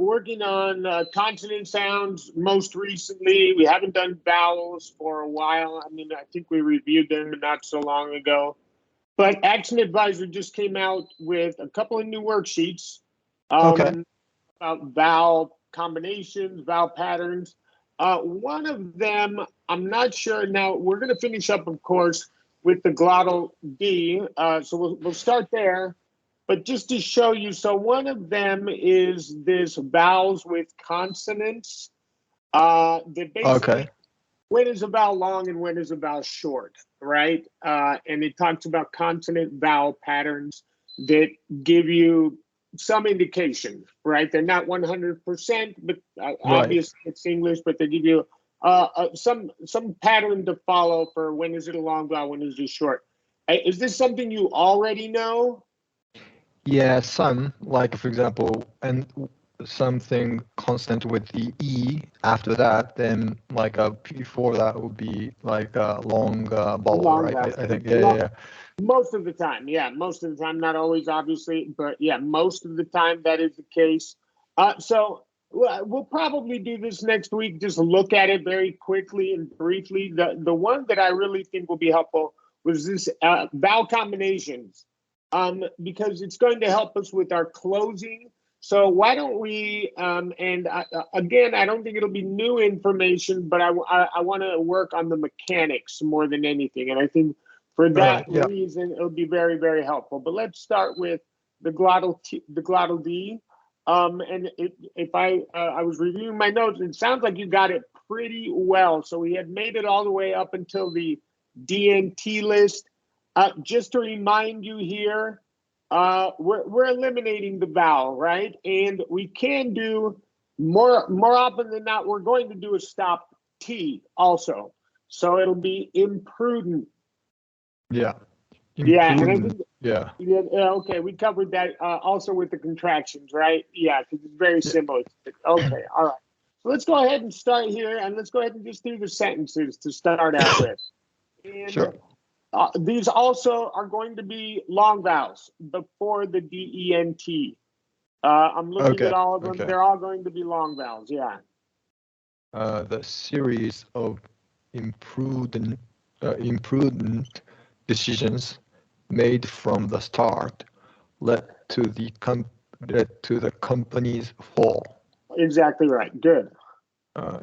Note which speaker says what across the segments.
Speaker 1: working on consonant sounds most recently. We haven't done vowels for a while. I mean, I think we reviewed them not so long ago. But Action Advisor just came out with a couple of new worksheets
Speaker 2: Okay.
Speaker 1: about vowel combinations, vowel patterns. One of them, I'm not sure. Now, we're going to finish up, of course, with the glottal D. So we'll start there. But just to show you, so one of them is this vowels with consonants. That basically,
Speaker 2: Okay.
Speaker 1: when is a vowel long and when is a vowel short, right? And it talks about consonant vowel patterns that give you some indication, right? They're not 100%, but
Speaker 2: Right.
Speaker 1: obviously it's English, but they give you some pattern to follow for when is it a long vowel, when is it short. Is this something you already know?
Speaker 2: Yeah, some, like for example, and something constant with the E after that, then like before that would be like a long vowel,
Speaker 1: Long
Speaker 2: right?
Speaker 1: vowel.
Speaker 2: I think, yeah.
Speaker 1: Most of the time, yeah, most of the time, not always, obviously, but yeah, most of the time that is the case. So we'll probably do this next week. Just look at it very quickly and briefly. The one that I really think will be helpful was this vowel combinations, because it's going to help us with our closing. So why don't we? Again, I don't think it'll be new information, but I want to work on the mechanics more than anything, and I think for
Speaker 2: All right,
Speaker 1: that
Speaker 2: yeah.
Speaker 1: reason, it'll be very, very helpful. But let's start with the glottal D. And if I was reviewing my notes, it sounds like you got it pretty well. So we had made it all the way up until the DNT list. Just to remind you here, we're eliminating the vowel, right? And we can do more often than not. We're going to do a stop T also. So it'll be imprudent.
Speaker 2: Yeah.
Speaker 1: Yeah, and I
Speaker 2: Imprudent.
Speaker 1: think
Speaker 2: Yeah.
Speaker 1: okay, we covered that also with the contractions, right? Yeah, because it's very
Speaker 2: Yeah.
Speaker 1: similar. Okay, all right. So let's go ahead and start here, and let's go ahead and just do the sentences to start out with. And
Speaker 2: Sure.
Speaker 1: these also are going to be long vowels before the DENT. I'm looking at
Speaker 2: Okay.
Speaker 1: all of them.
Speaker 2: Okay.
Speaker 1: They're all going to be long vowels. Yeah.
Speaker 2: The series of imprudent, imprudent decisions made from the start led to the company's fall.
Speaker 1: Exactly right. Good.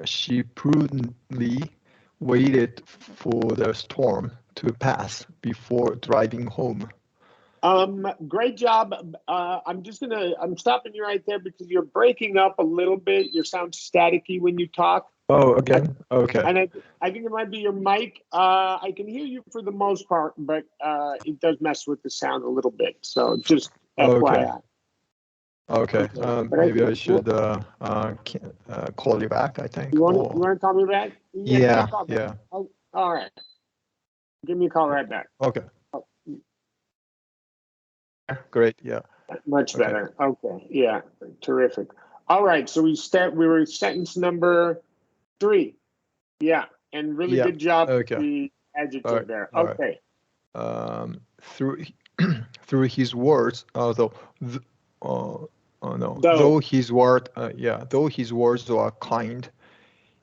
Speaker 2: She prudently waited for the storm to pass before driving home.
Speaker 1: Great job. I'm stopping you right there because you're breaking up a little bit. You sound staticky when you talk.
Speaker 2: Oh,
Speaker 1: I,
Speaker 2: again? Okay.
Speaker 1: and I think it might be your mic. I can hear you for the most part, but it does mess with the sound a little bit. So just
Speaker 2: Okay.
Speaker 1: FYI.
Speaker 2: Okay.
Speaker 1: Okay. But
Speaker 2: Maybe I
Speaker 1: well,
Speaker 2: should call you back, I think.
Speaker 1: you
Speaker 2: Or
Speaker 1: want to call me back? Yeah, give me a
Speaker 2: yeah,
Speaker 1: call back.
Speaker 2: yeah.
Speaker 1: Oh, all right. Give me a call right back.
Speaker 2: Okay.
Speaker 1: Oh,
Speaker 2: Great. Yeah.
Speaker 1: much
Speaker 2: Okay.
Speaker 1: better. Okay. Yeah. Terrific. All right. So we were sentence number 3. Yeah, and really
Speaker 2: Yeah.
Speaker 1: good job with
Speaker 2: Okay.
Speaker 1: the
Speaker 2: All
Speaker 1: adjective
Speaker 2: right.
Speaker 1: there.
Speaker 2: All right.
Speaker 1: Okay.
Speaker 2: Through through his words, although oh no,
Speaker 1: Though,
Speaker 2: though his words are kind,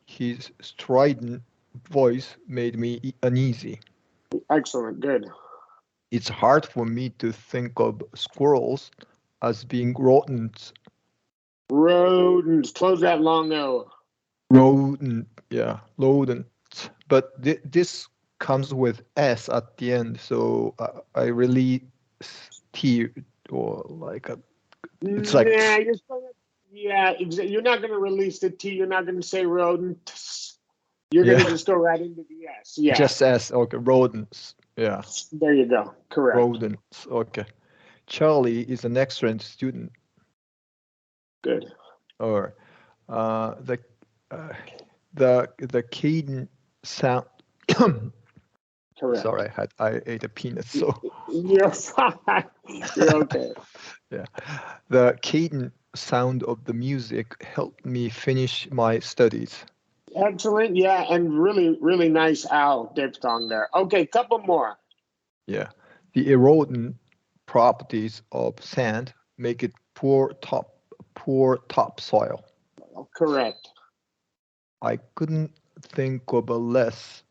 Speaker 2: his strident voice made me uneasy.
Speaker 1: excellent, good.
Speaker 2: It's hard for me to think of squirrels as being rodents.
Speaker 1: Rodents, close that long O.
Speaker 2: Rodents. But this comes with S at the end, so I really T or like it's like
Speaker 1: Nah, you're not going to release the T. You're not going to say rodents. You're going to
Speaker 2: yeah,
Speaker 1: just go right into the S. Yeah,
Speaker 2: just S. Okay, rodents. Yeah,
Speaker 1: there you go. Correct.
Speaker 2: rodents. Okay. Charlie is an excellent student.
Speaker 1: Good.
Speaker 2: Or the uh, the cadence sound.
Speaker 1: Correct.
Speaker 2: Sorry, I ate a peanut, so
Speaker 1: You're fine. You're okay.
Speaker 2: yeah. The cadent sound of the music helped me finish my studies.
Speaker 1: Excellent. Yeah, and really, really nice owl diphthong there. Okay, couple more.
Speaker 2: Yeah. The erodent properties of sand make it poor poor topsoil.
Speaker 1: Correct.
Speaker 2: I couldn't think of a less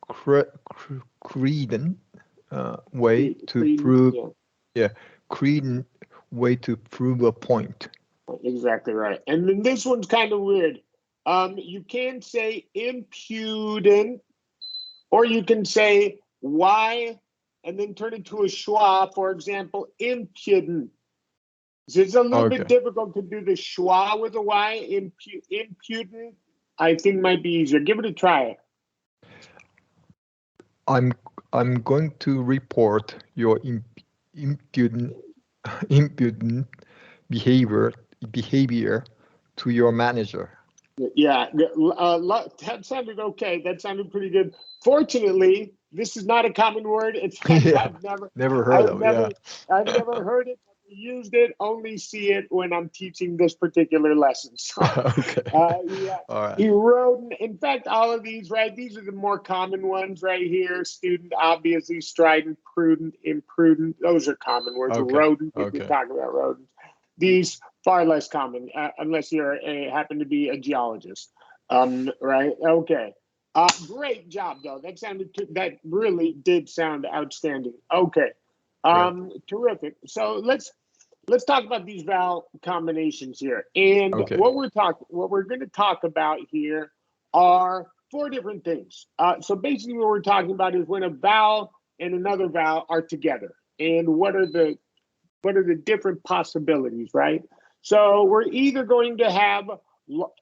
Speaker 2: credent way to prove. Yeah, credent way to prove a point.
Speaker 1: Exactly right. And then this one's kind of weird. You can say impudent, or you can say why, and then turn it to a schwa. For example, impudent. So it's a little bit difficult to do the schwa with a y. Impudent, I think might be easier. Give it a try.
Speaker 2: I'm going to report your impudent behavior to your manager.
Speaker 1: Yeah, that sounded okay. That sounded pretty good. Fortunately, this is not a common word. It's I've
Speaker 2: never heard of it.
Speaker 1: I've never heard it, never used it, only see it when I'm teaching this particular lesson. So,
Speaker 2: okay.
Speaker 1: Yeah.
Speaker 2: All right.
Speaker 1: Erodent. In fact, all of these, right? These are the more common ones right here. Student, obviously, strident, prudent, imprudent. Those are common words.
Speaker 2: Okay.
Speaker 1: Rodent, if you're talking about rodents. These far less common, unless you're happen to be a geologist, right? Okay, great job though. That really did sound outstanding. Okay, terrific. So let's talk about these vowel combinations here. And what we're going to talk about here are 4 different things. So basically, what we're talking about is when a vowel and another vowel are together, and what are the different possibilities, right? So we're either going to have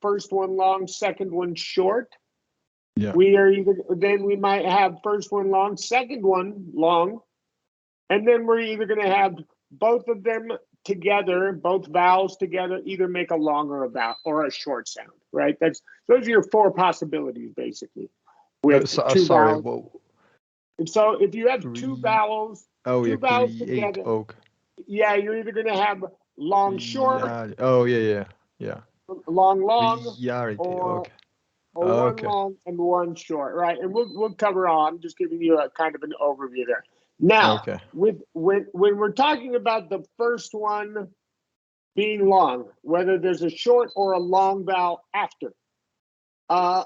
Speaker 1: first one long, second one short.
Speaker 2: Yeah.
Speaker 1: Then we might have first one long, second one long, and then we're either going to have both of them together, both vowels together, either make a long or a vowel or a short sound, right? Those are your 4 possibilities basically. With two vowels.
Speaker 2: Whoa.
Speaker 1: And so if you have 2 vowels, vowels together. Yeah, you're either going to have long, short.
Speaker 2: Yeah.
Speaker 1: Long, or one
Speaker 2: Okay.
Speaker 1: long and one short, right? And we'll cover all. I'm just giving you a kind of an overview there. Now, when we're talking about the first one being long, whether there's a short or a long vowel after,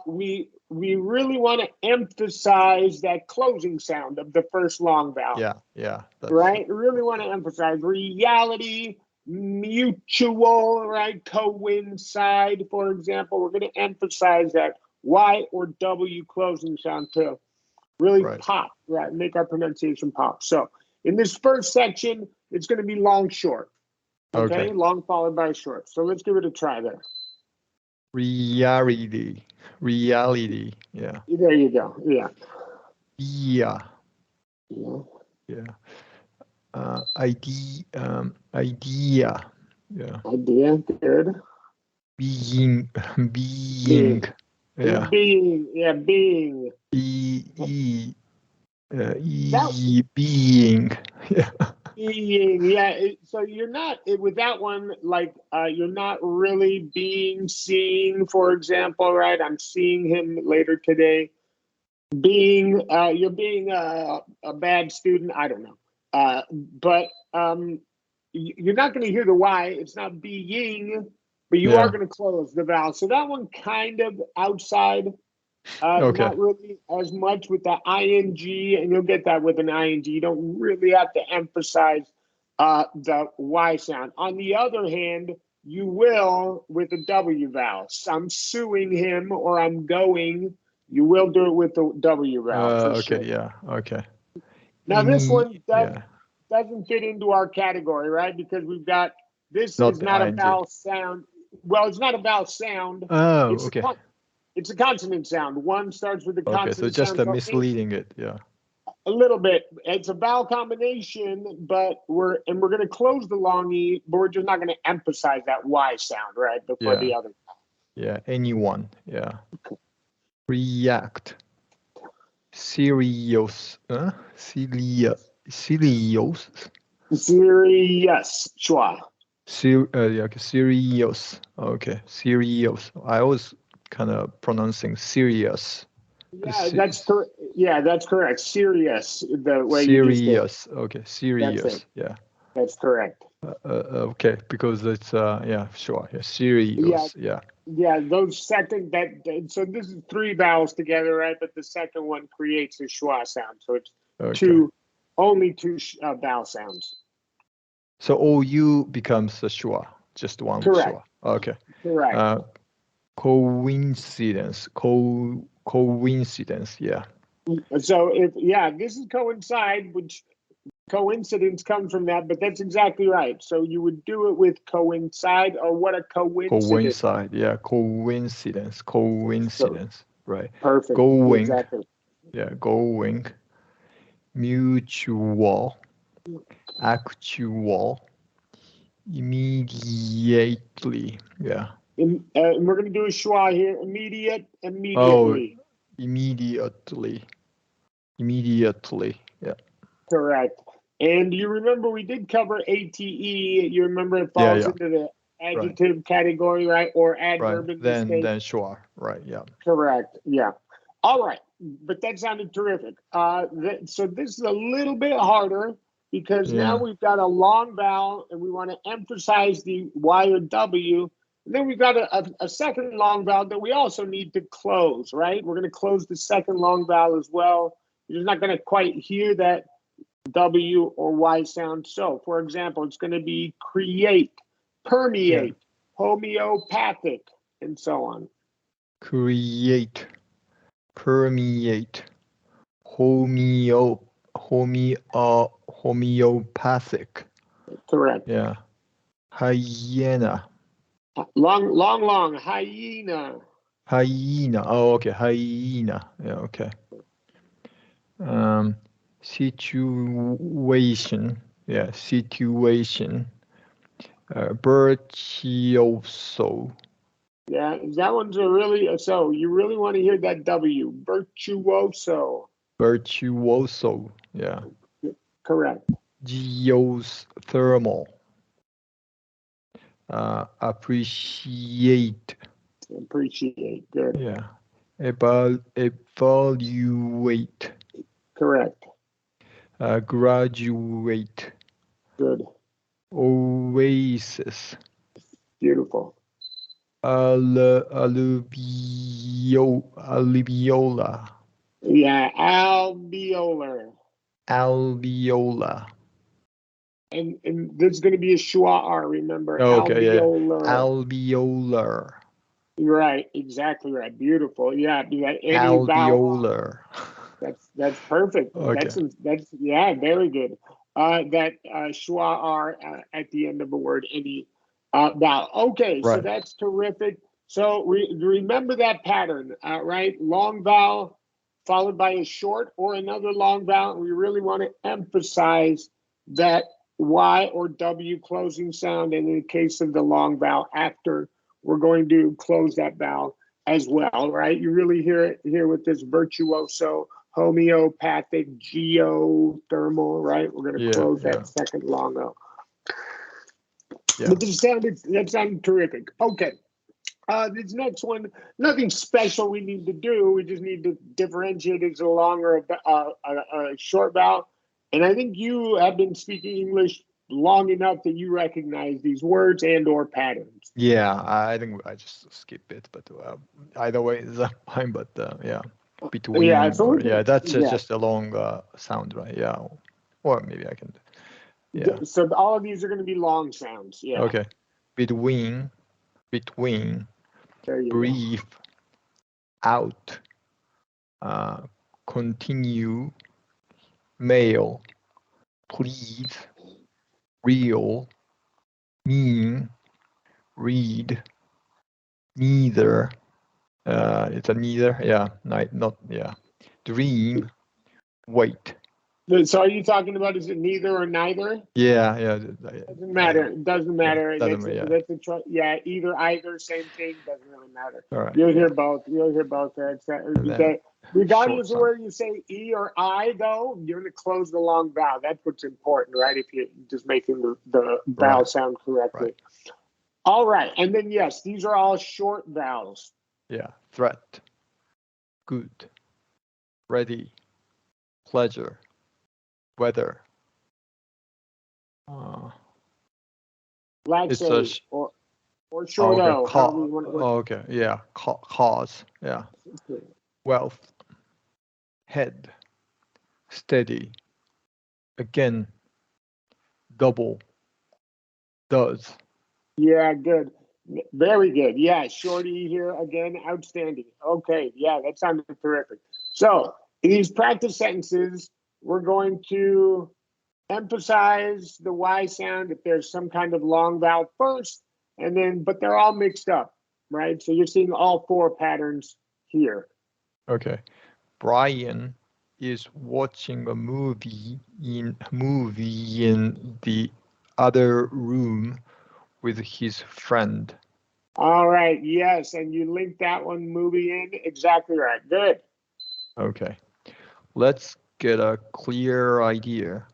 Speaker 1: we really want to emphasize that closing sound of the first long vowel.
Speaker 2: Yeah.
Speaker 1: Right? Really want to emphasize reality, mutual, right? Coincide, for example. We're going to emphasize that Y or W closing sound to really pop, right? Make our pronunciation pop. So in this first section, it's going to be long, short. Okay? Long followed by short. So let's give it a try there.
Speaker 2: Reality. Yeah.
Speaker 1: There you go. Yeah.
Speaker 2: Yeah. Idea. Yeah.
Speaker 1: Idea. Good.
Speaker 2: Being.
Speaker 1: Yeah. Being. Yeah. Being.
Speaker 2: Being. Yeah.
Speaker 1: Being. Yeah. So you're not with that one, like you're not really being seen, for example, right? I'm seeing him later today. Being, you're being a bad student. I don't know. But you're not going to hear the Y. It's not being, but you are going to close the vowel. So that one kind of outside. Not really as much with the ing, and you'll get that with an ing. You don't really have to emphasize the Y sound. On the other hand, you will with the W vowel. So I'm suing him or I'm going. You will do it with the W vowel. Sure.
Speaker 2: Okay.
Speaker 1: Now this one doesn't fit into our category, right? Because we've got this is not a vowel sound. Well, it's not a vowel sound.
Speaker 2: Oh,
Speaker 1: It's a consonant sound. One starts with a consonant sound.
Speaker 2: Okay, so just misleading it,
Speaker 1: A little bit. It's a vowel combination, but we're going to close the long E, but we're just not going to emphasize that Y sound, right, before the other.
Speaker 2: Yeah, anyone, React. Serious. Serious.
Speaker 1: Serious. Schwa.
Speaker 2: Serious. Okay, serious. I was kind of pronouncing serious.
Speaker 1: Yeah, that's correct. Yeah, that's correct. Serious. The way
Speaker 2: serious.
Speaker 1: You just did.
Speaker 2: Okay, serious.
Speaker 1: That's correct.
Speaker 2: Okay, because it's yeah, sure, yeah,
Speaker 1: Yeah,
Speaker 2: serious, yeah.
Speaker 1: yeah. Those second so this is three vowels together, right? But the second one creates a schwa sound, so it's
Speaker 2: Okay,
Speaker 1: two, only two vowel sounds.
Speaker 2: so OU becomes a schwa, just one
Speaker 1: Correct.
Speaker 2: schwa. Okay.
Speaker 1: Correct.
Speaker 2: Coincidence, coincidence, yeah.
Speaker 1: So if this is coincide, which coincidence comes from that, but that's exactly right. So you would do it with coincide, or what a coincidence.
Speaker 2: Coincide, yeah, coincidence,
Speaker 1: So
Speaker 2: coincidence, right.
Speaker 1: perfect.
Speaker 2: Going,
Speaker 1: Exactly.
Speaker 2: yeah, going, mutual, actual, immediately, yeah.
Speaker 1: And we're going to do a schwa here. Immediate,
Speaker 2: Oh,
Speaker 1: immediately.
Speaker 2: immediately, immediately, yeah.
Speaker 1: Correct. And you remember we did cover ATE. You remember it
Speaker 2: Yeah,
Speaker 1: falls
Speaker 2: yeah,
Speaker 1: into the
Speaker 2: right,
Speaker 1: adjective category, right? Or
Speaker 2: right.
Speaker 1: adverb in this case.
Speaker 2: Then sure, right, yeah.
Speaker 1: Correct. Yeah. All right. But that sounded terrific. So this is a little bit harder because now
Speaker 2: Yeah,
Speaker 1: we've got a long vowel and we want to emphasize the Y or W. And then we've got a second long vowel that we also need to close, right? We're going to close the second long vowel as well. You're not going to quite hear that W or Y sound. So, for example, it's going to be create,
Speaker 2: yeah.
Speaker 1: permeate, homeopathic, and so on.
Speaker 2: Create, permeate, homeo, homeopathic,
Speaker 1: Correct.
Speaker 2: yeah. Hyena,
Speaker 1: Long, hyena.
Speaker 2: hyena. Oh, okay, hyena. Yeah, okay. Um, situation. Yeah, situation. Virtuoso.
Speaker 1: Yeah, that one's a really, so you really want to hear that W. Virtuoso.
Speaker 2: Virtuoso. Yeah.
Speaker 1: Correct.
Speaker 2: Geothermal. Appreciate.
Speaker 1: Appreciate. Good.
Speaker 2: Yeah. Evaluate.
Speaker 1: Correct.
Speaker 2: Graduate.
Speaker 1: Good.
Speaker 2: Oasis.
Speaker 1: Beautiful.
Speaker 2: Alluviola.
Speaker 1: Yeah, alveolar.
Speaker 2: Alveola.
Speaker 1: And there's going to be a schwa R, remember?
Speaker 2: Okay, yeah.
Speaker 1: Alveolar.
Speaker 2: Alveolar.
Speaker 1: Right, exactly right. Beautiful. Yeah, be that any vowel.
Speaker 2: Alveolar.
Speaker 1: That's perfect.
Speaker 2: Okay.
Speaker 1: That's yeah, very good. That schwa R at the end of a word, any vowel. Okay, so
Speaker 2: Right.
Speaker 1: that's terrific. So remember that pattern, right? Long vowel followed by a short or another long vowel. We really want to emphasize that Y or W closing sound. And in the case of the long vowel, after we're going to close that vowel as well, right? You really hear it here with this virtuoso, homeopathic, geothermal, right? We're going to
Speaker 2: Yeah,
Speaker 1: close
Speaker 2: yeah,
Speaker 1: that second long O.
Speaker 2: yeah.
Speaker 1: But that sounded terrific. Okay. This next one, nothing special we need to do. We just need to differentiate is a long or a short vowel. And I think you have been speaking English long enough that you recognize these words and or patterns.
Speaker 2: Yeah, I think I just skip it, but either way is fine. But yeah,
Speaker 1: Yeah,
Speaker 2: between
Speaker 1: so
Speaker 2: or
Speaker 1: we
Speaker 2: yeah,
Speaker 1: can,
Speaker 2: that's
Speaker 1: yeah.
Speaker 2: just a long sound, right? Yeah, or maybe I can. Yeah.
Speaker 1: So all of these are going to be long sounds. Yeah.
Speaker 2: Okay. Between, between,
Speaker 1: There you go.
Speaker 2: brief, out, uh, continue, mail, please, real, mean, read, neither. It's a neither. Yeah, not yeah. Dream, wait.
Speaker 1: So are you talking about, is it neither or neither?
Speaker 2: Yeah, yeah.
Speaker 1: Doesn't
Speaker 2: Either.
Speaker 1: matter. It doesn't
Speaker 2: Yeah,
Speaker 1: matter.
Speaker 2: doesn't matter. Yeah.
Speaker 1: That's a choice. Yeah, either, same thing. Doesn't really matter.
Speaker 2: All right.
Speaker 1: You'll
Speaker 2: Yeah.
Speaker 1: hear both. You'll hear both.
Speaker 2: And then short
Speaker 1: Regardless of
Speaker 2: sound.
Speaker 1: where you say E or I, though, you're going to close the long vowel. That's what's important, right? If you're just making the vowel
Speaker 2: Right.
Speaker 1: sound correctly.
Speaker 2: Right.
Speaker 1: All right. And then, yes, these are all short vowels.
Speaker 2: Yeah. Threat. Good. Ready. Pleasure. Weather.
Speaker 1: Black
Speaker 2: It's a
Speaker 1: say or
Speaker 2: oh,
Speaker 1: short
Speaker 2: okay.
Speaker 1: O, however you want
Speaker 2: Oh, okay. Yeah. Cause. Yeah.
Speaker 1: to.
Speaker 2: Wealth. Head. Steady. Again. Double. Does.
Speaker 1: Yeah, good. Very good. Yeah, Shorty here again. Outstanding. Okay. Yeah, that sounded terrific. So, in these practice sentences, we're going to emphasize the Y sound if there's some kind of long vowel first, and then, but they're all mixed up, right? So, you're seeing all four patterns here.
Speaker 2: Okay. Brian is watching a movie in the other room with his friend.
Speaker 1: All right. Yes. And you link that one movie in. Exactly right. Good.
Speaker 2: Okay. Let's get a clear idea.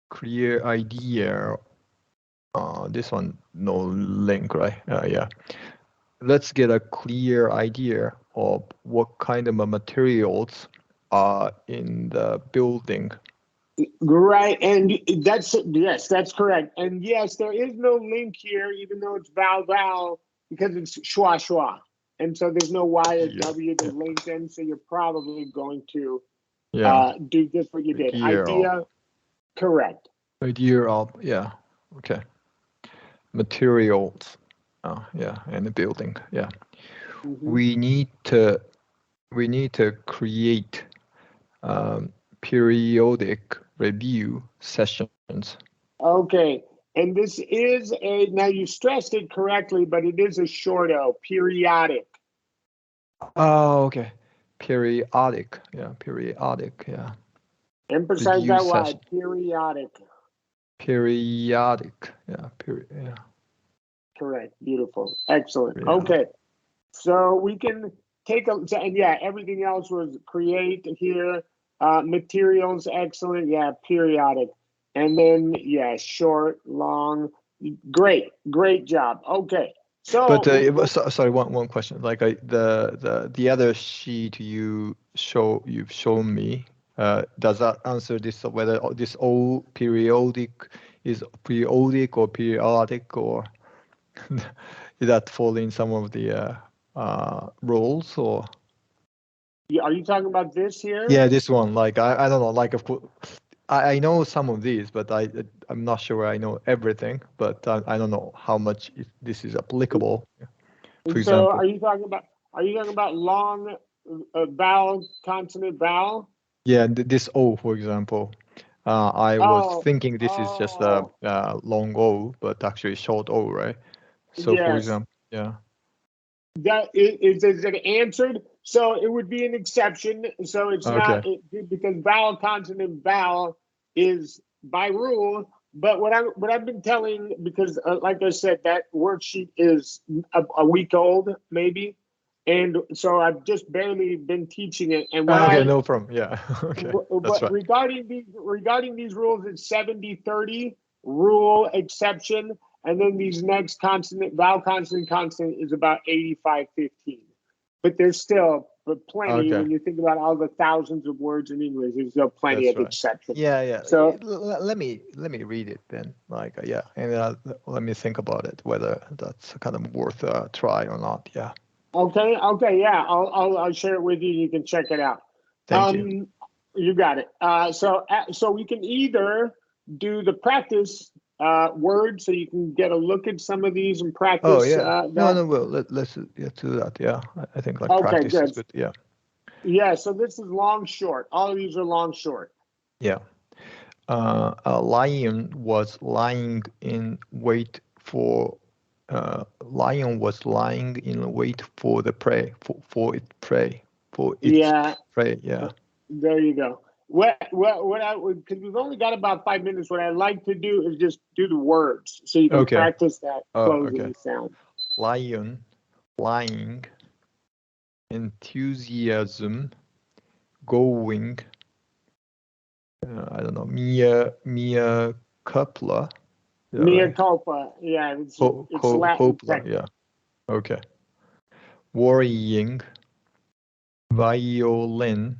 Speaker 2: Clear idea. This one, no link, right? Yeah. Let's get a clear idea of what kind of materials are in the building.
Speaker 1: Right, and that's yes, that's correct. And yes, there is no link here, even though it's vowel because it's schwa schwa, and so there's no Y or W to link them. So you're probably going to do just what you did. Idea, correct.
Speaker 2: Idea of okay. Materials, yeah, and the building, yeah.
Speaker 1: Mm-hmm.
Speaker 2: We need to create periodic review sessions.
Speaker 1: Okay, and this is now you stressed it correctly, but it is a short O, periodic.
Speaker 2: Oh, okay. Periodic, yeah.
Speaker 1: Emphasize
Speaker 2: Review
Speaker 1: that Y,
Speaker 2: session.
Speaker 1: periodic.
Speaker 2: Periodic, yeah.
Speaker 1: Correct, beautiful, excellent.
Speaker 2: Periodic.
Speaker 1: Okay. So we can take and yeah, everything else was create here. Materials, excellent. Yeah, periodic. And then, yeah, short, long. Great job. Okay.
Speaker 2: But
Speaker 1: So,
Speaker 2: sorry, one question. Like the other sheet you've shown me, does that answer this whether this all periodic is periodic or periodic, or did that fall in some of the rules, or?
Speaker 1: are you talking about this here?
Speaker 2: Yeah, this one. Like I don't know. Like of course, I know some of these, but I'm not sure I know everything. But I don't know how much this is applicable. For
Speaker 1: So
Speaker 2: example.
Speaker 1: are you talking about long vowel, consonant, vowel?
Speaker 2: Yeah, this O, for example, I was
Speaker 1: Oh,
Speaker 2: thinking this is just a,
Speaker 1: oh,
Speaker 2: long O, but actually short O, right? So, for
Speaker 1: yes.
Speaker 2: example, yeah.
Speaker 1: That is it answered? So it would be an exception. So it's
Speaker 2: Okay.
Speaker 1: not because vowel, consonant, vowel is by rule. But what I've been telling, because like I said, that worksheet is a week old maybe, and so I've just barely been teaching it. And
Speaker 2: Okay, no problem. Yeah. Okay, that's
Speaker 1: but
Speaker 2: right.
Speaker 1: regarding these rules, it's 70-30 rule exception, and then these next consonant vowel consonant is about 85-15. But there's still plenty
Speaker 2: Okay,
Speaker 1: when you think about all the thousands of words in English. There's still plenty
Speaker 2: that's
Speaker 1: of
Speaker 2: right.
Speaker 1: exceptions.
Speaker 2: Yeah.
Speaker 1: So
Speaker 2: Let me read it then. Like, yeah, and let me think about it whether that's kind of worth a try or not. Yeah.
Speaker 1: okay, yeah, I'll share it with you. You can check it out.
Speaker 2: Thank you.
Speaker 1: You got it. So we can either do the practice word, so you can get a look at some of these and
Speaker 2: Oh
Speaker 1: practice
Speaker 2: yeah.
Speaker 1: that.
Speaker 2: No. Well, let's do that. Yeah, I think like
Speaker 1: Okay,
Speaker 2: practice is
Speaker 1: good.
Speaker 2: good. Yeah.
Speaker 1: Yeah. So this is long short. All of these are long short.
Speaker 2: Yeah. A lion was lying in wait for the prey for its prey for its
Speaker 1: Yeah.
Speaker 2: prey. Yeah.
Speaker 1: There you go. What I would, because we've only got about 5 minutes. What I like to do is just do the words so you can
Speaker 2: Okay.
Speaker 1: practice that
Speaker 2: Okay.
Speaker 1: closing sound.
Speaker 2: Lion, lying, enthusiasm, going. I don't know. Mia Coupler. Is that
Speaker 1: Mea
Speaker 2: right?
Speaker 1: culpa. Yeah, it's Latin
Speaker 2: Copla.
Speaker 1: tech.
Speaker 2: Yeah. Okay. Worrying, violin,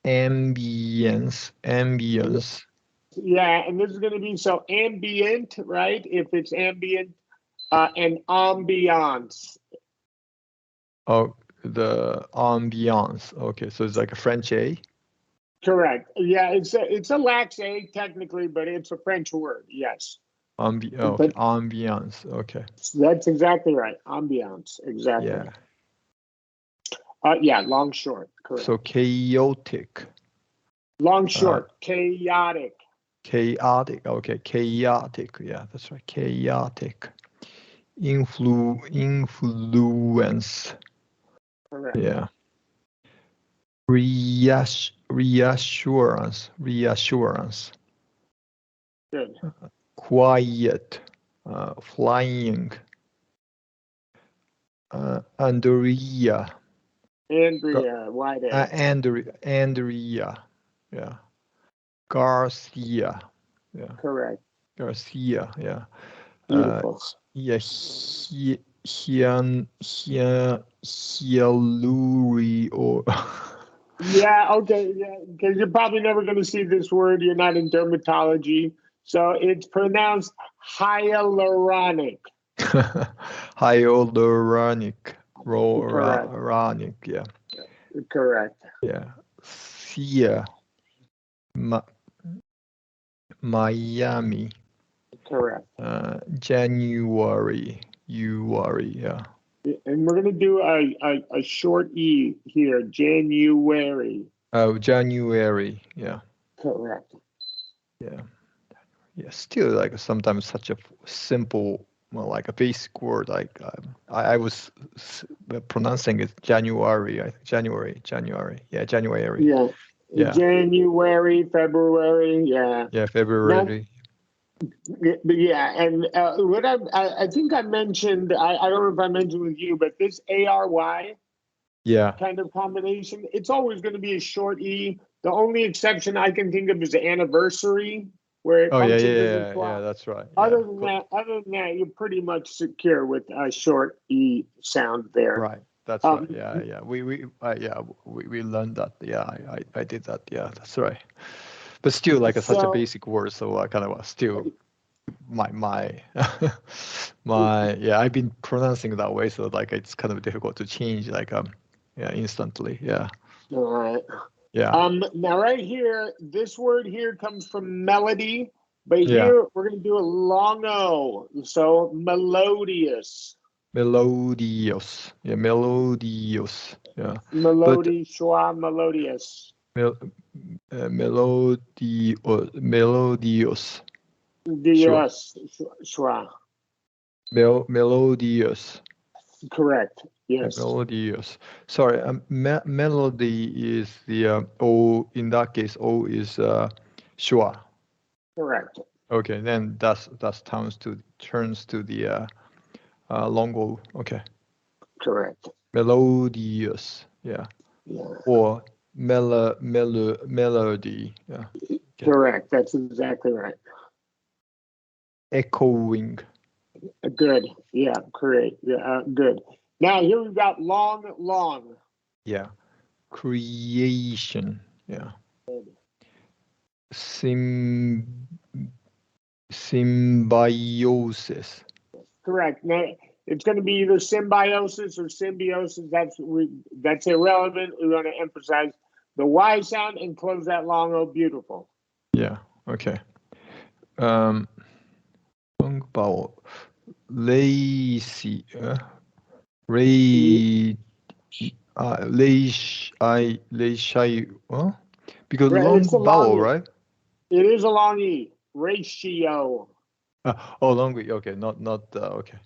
Speaker 2: ambience,
Speaker 1: Yeah, and this is going to be so ambient, right? If it's ambient, and ambiance.
Speaker 2: Oh, the ambiance. Okay, so it's like a French A.
Speaker 1: Correct. Yeah, it's a lax A technically, but it's a French word. Yes,
Speaker 2: Okay,
Speaker 1: but
Speaker 2: ambiance. Okay,
Speaker 1: that's exactly right. Ambiance, exactly.
Speaker 2: yeah.
Speaker 1: Yeah, long short. Correct.
Speaker 2: So chaotic.
Speaker 1: Long
Speaker 2: Uh,
Speaker 1: short. Chaotic.
Speaker 2: chaotic. Okay, chaotic. Yeah, that's right. Chaotic. Influence.
Speaker 1: Correct.
Speaker 2: Yeah. Reassurance.
Speaker 1: Good.
Speaker 2: Quiet. Flying. Andrea.
Speaker 1: Andrea, wide A.
Speaker 2: Andrea. Yeah. Garcia. Yeah.
Speaker 1: Correct.
Speaker 2: Garcia. Yeah. Uh,
Speaker 1: Beautiful.
Speaker 2: yeah. Hyaluronic or
Speaker 1: Yeah, okay, yeah, because you're probably never going to see this word. You're not in dermatology. So it's pronounced hyaluronic.
Speaker 2: hyaluronic.
Speaker 1: Correct.
Speaker 2: Ronic. Yeah.
Speaker 1: Correct.
Speaker 2: Yeah. Sia. Ma Miami.
Speaker 1: Correct.
Speaker 2: January. Yeah.
Speaker 1: And we're going to do a short E here. January.
Speaker 2: Oh, January. Yeah.
Speaker 1: Correct.
Speaker 2: Yeah. Yeah. Still, like sometimes such a simple, well, like a basic word. Like I was pronouncing it January. January. Yeah, January.
Speaker 1: Yeah.
Speaker 2: Yeah.
Speaker 1: January, February. Yeah.
Speaker 2: Yeah,
Speaker 1: Now,
Speaker 2: February.
Speaker 1: yeah. And what I think I mentioned, I don't know if I mentioned with you, but this ARY
Speaker 2: Yeah.
Speaker 1: kind of combination, it's always going to be a short E. The only exception I can think of is anniversary, where it
Speaker 2: Oh yeah,
Speaker 1: functions as a
Speaker 2: yeah.
Speaker 1: 12.
Speaker 2: That's right. Yeah.
Speaker 1: Other than that, you're pretty much secure with a short E sound there.
Speaker 2: Right. That's right.
Speaker 1: Um,
Speaker 2: Yeah. We learned that. Yeah. I did that. Yeah. That's right. But still, like such a
Speaker 1: so
Speaker 2: basic word. So I kind of still my yeah. I've been pronouncing it that way, so like it's kind of difficult to change like yeah, instantly. Yeah.
Speaker 1: all right.
Speaker 2: Yeah.
Speaker 1: Now right here, this word here comes from melody, but
Speaker 2: Yeah.
Speaker 1: here we're going to do a long O, so melodious.
Speaker 2: Melodious. Yeah. Melodious. Yeah. But
Speaker 1: Melody, schwa, melodious.
Speaker 2: mel melodious. Sure.
Speaker 1: Dios, schwa.
Speaker 2: Melodious.
Speaker 1: Correct.
Speaker 2: Yeah,
Speaker 1: Yes.
Speaker 2: melodious. Sorry, melody is the O. In that case, O is schwa.
Speaker 1: Correct.
Speaker 2: Okay, then that's turns to the long O. Okay,
Speaker 1: Correct.
Speaker 2: melodious. Yeah,
Speaker 1: Yeah.
Speaker 2: or melody. Yeah. Okay.
Speaker 1: Correct. That's exactly right.
Speaker 2: Echoing.
Speaker 1: Good. Yeah. Great. Yeah. Good. Now here we've got long, long.
Speaker 2: Yeah. Creation. Yeah. Sim symbiosis.
Speaker 1: Correct. Now it's going to be either symbiosis or symbiosis. That's irrelevant. We want to emphasize the Y sound and close that long O. Beautiful.
Speaker 2: Yeah. Okay. Um, long vowel. Lazy. Ray. Lay. Huh? Because
Speaker 1: Right.
Speaker 2: long
Speaker 1: It's a long
Speaker 2: vowel,
Speaker 1: E.
Speaker 2: right?
Speaker 1: It is a long E. Ratio.
Speaker 2: Oh, long E. Okay. Not. Okay.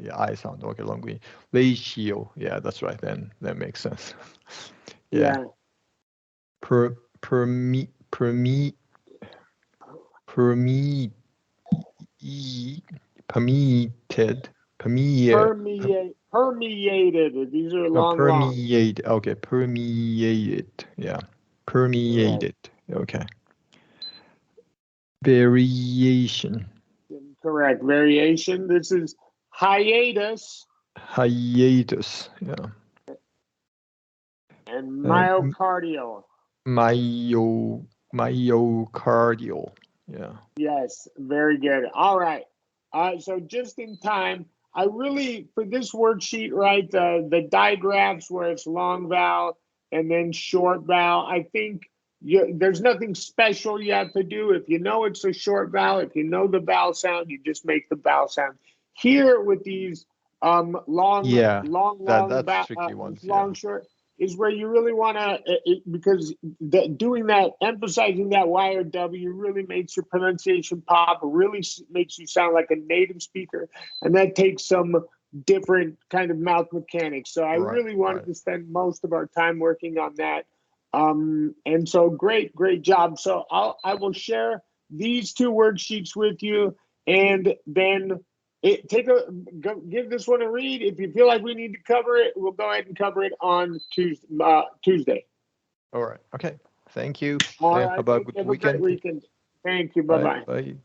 Speaker 2: Yeah. I sound okay. Long E. Ratio. Yeah. That's right. Then that makes sense. Yeah.
Speaker 1: Yeah.
Speaker 2: Permi. Permi. Permitted.
Speaker 1: Permeated. These are long, long.
Speaker 2: Permeate. Okay, permeated. Yeah,
Speaker 1: Correct.
Speaker 2: permeated. Okay. Variation.
Speaker 1: Correct. Variation. This is hiatus
Speaker 2: Hiatus. Yeah.
Speaker 1: and
Speaker 2: Uh,
Speaker 1: myocardial.
Speaker 2: myocardial. Yeah.
Speaker 1: Yes, very good. All right. So just in time, I really, for this worksheet, right, the digraphs where it's long vowel and then short vowel, I think there's nothing special you have to do. If you know it's a short vowel, if you know the vowel sound, you just make the vowel sound. Here with these
Speaker 2: Yeah. That's tricky ones. Yeah.
Speaker 1: long, short, is where you really want to, because doing that, emphasizing that Y or W really makes your pronunciation pop, really makes you sound like a native speaker. And that takes some different kind of mouth mechanics. So I
Speaker 2: Right.
Speaker 1: really wanted
Speaker 2: Right.
Speaker 1: to spend most of our time working on that. And so great job. So I will share these two worksheets with you, and then give this one a read. If you feel like we need to cover it, we'll go ahead and cover it on Tuesday.
Speaker 2: All right. Okay. Thank you.
Speaker 1: All
Speaker 2: And have
Speaker 1: right.
Speaker 2: a
Speaker 1: Thank you.
Speaker 2: good
Speaker 1: Have a great
Speaker 2: weekend.
Speaker 1: weekend. Thank you. Bye
Speaker 2: Bye.
Speaker 1: bye.
Speaker 2: Bye.